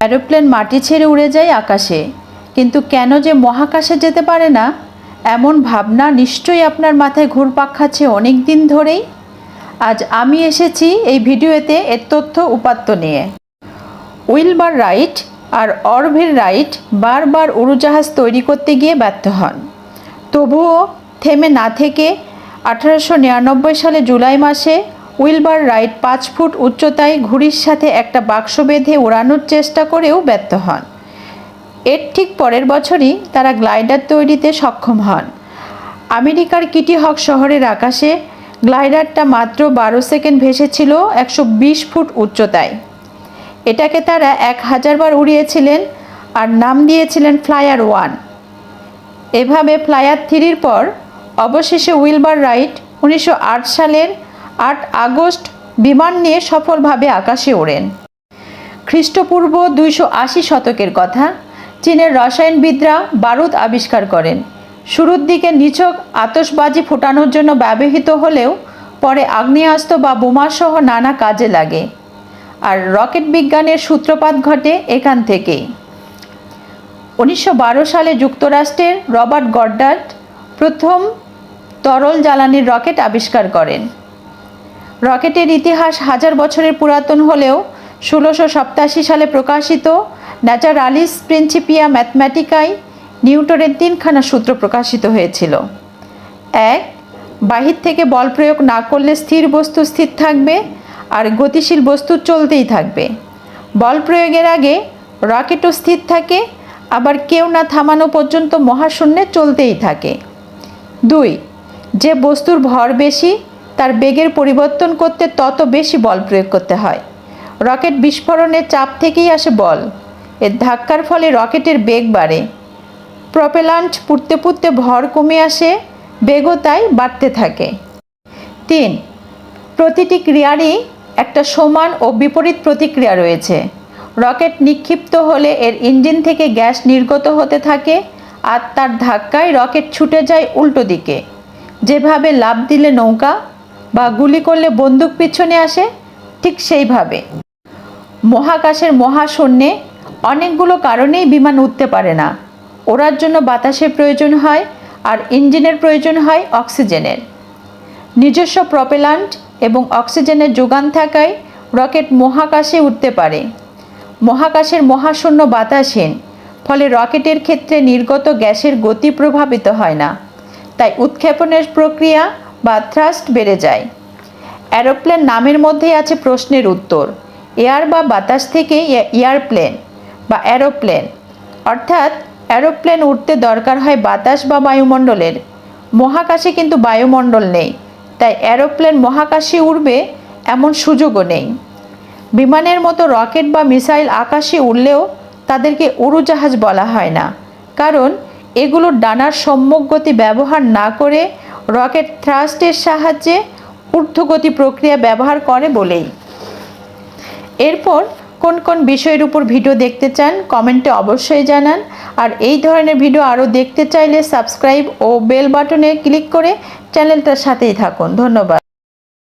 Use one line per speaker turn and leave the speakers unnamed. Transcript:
Aeroplane মাটি ছেড়ে উড়ে যায় আকাশে, কিন্তু কেন যে মহাকাশে যেতে পারে না, এমন ভাবনা নিশ্চয়ই আপনার মাথায় ঘুরপাক খাচ্ছে অনেক দিন ধরেই। আজ আমি এসেছি এই ভিডিওতে এর তথ্য উপাত্ত নিয়ে। উইলবার রাইট আর অরভিল রাইট বারবার উড়োজাহাজ তৈরি করতে গিয়ে ব্যর্থ হন। তবুও থেমে না থেকে 1899 সালে জুলাই মাসে উইলবার রাইট 5 ফুট উচ্চতায় ঘুড়ির সাথে একটা বাক্স বেঁধে ওড়ানোর চেষ্টা করেও ব্যর্থ হন। এর ঠিক পরের বছরই তারা গ্লাইডার তৈরিতে সক্ষম হন। আমেরিকার কিটি হক শহরের আকাশে গ্লাইডারটা মাত্র 12 সেকেন্ড ভেসেছিল 120 ফুট উচ্চতায়। এটাকে তারা 1000 বার উড়িয়েছিলেন আর নাম দিয়েছিলেন ফ্লায়ার 1। এভাবে ফ্লায়ার 3-র পর অবশেষে উইলবার রাইট 1908 সালের 8 আগস্ট বিমান নিয়ে সফলভাবে আকাশে ওড়েন। খ্রিস্টপূর্ব 280 শতকের কথা। চীনের রসায়নবিদরা বারুদ আবিষ্কার করেন। শুরুর দিকে নিছক আতশবাজি ফোটানোর জন্য ব্যবহৃত হলেও পরে আগ্নেয়াস্ত্র বা বোমাসহ নানা কাজে লাগে। আর রকেট বিজ্ঞানের সূত্রপাত ঘটে এখান থেকেই। 1912 সালে যুক্তরাষ্ট্রের রবার্ট গডার্ড প্রথম তরল জ্বালানির রকেট আবিষ্কার করেন। রকেটের ইতিহাস হাজার বছরের পুরাতন হলেও 1687 সালে প্রকাশিত ন্যাচারালিস প্রিন্সিপিয়া ম্যাথমেটিকায় নিউটনের 3খানা সূত্র প্রকাশিত হয়েছিল। 1. বাহির থেকে বল প্রয়োগ না করলে স্থির বস্তু স্থির থাকবে আর গতিশীল বস্তু চলতেই থাকবে। বল প্রয়োগের আগে রকেটও স্থির থাকে, আবার কেউ না থামানো পর্যন্ত মহাশূন্যে চলতেই থাকে। 2. যে বস্তুর ভর বেশি তার বেগের পরিবর্তন করতে তত বেশি বল প্রয়োগ করতে হয়। রকেট বিস্ফোরণের চাপ থেকেই আসে বল। এর ধাক্কার ফলে রকেটের বেগ বাড়ে। প্রপেলান্ট পুড়তে পুড়তে ভর কমে আসে, বেগও তাই বাড়তে থাকে। 3. প্রতিটি ক্রিয়ারই একটা সমান ও বিপরীত প্রতিক্রিয়া রয়েছে। রকেট নিক্ষিপ্ত হলে এর ইঞ্জিন থেকে গ্যাস নির্গত হতে থাকে আর তার ধাক্কায় রকেট ছুটে যায় উল্টো দিকে। যেভাবে লাফ দিলে নৌকা বা গুলি করলে বন্দুক পিছনে আসে, ঠিক সেইভাবে। মহাকাশের মহাশূন্যে অনেকগুলো কারণেই বিমান উঠতে পারে না। ওড়ার জন্য বাতাসের প্রয়োজন হয় আর ইঞ্জিনের প্রয়োজন হয় অক্সিজেনের। নিজস্ব প্রপেলান্ট এবং অক্সিজেনের যোগান থাকায় রকেট মহাকাশে উঠতে পারে। মহাকাশের মহাশূন্য বাতাসহীন, ফলে রকেটের ক্ষেত্রে নির্গত গ্যাসের গতি প্রভাবিত হয় না, তাই উৎক্ষেপণের প্রক্রিয়া বা থ্রাস্ট বেড়ে যায়। এরোপ্লেন নামের মধ্যেই আছে প্রশ্নের উত্তর। এয়ার বা বাতাস থেকে এয়ারপ্লেন বা এরোপ্লেন, অর্থাৎ এরোপ্লেন উঠতে দরকার হয় বাতাস বা বায়ুমণ্ডলের। মহাকাশে কিন্তু বায়ুমণ্ডল নেই, তাই এরোপ্লেন মহাকাশে উড়বে এমন সুযোগও নেই। বিমানের মতো রকেট বা মিসাইল আকাশে উড়লেও তাদেরকে উড়োজাহাজ বলা হয় না, কারণ এগুলোর ডানার সম্মুখ গতি ব্যবহার না করে রকেট থ্রাস্টের সাহায্যে ঊর্ধ্বগতি প্রক্রিয়া ব্যবহার করে বলেই। এরপর কোন কোন বিষয়ের উপর ভিডিও দেখতে চান কমেন্টে অবশ্যই জানান। আর এই ধরনের ভিডিও আরও দেখতে চাইলে সাবস্ক্রাইব ও বেল বাটনে ক্লিক করে চ্যানেলটার সাথেই থাকুন। ধন্যবাদ।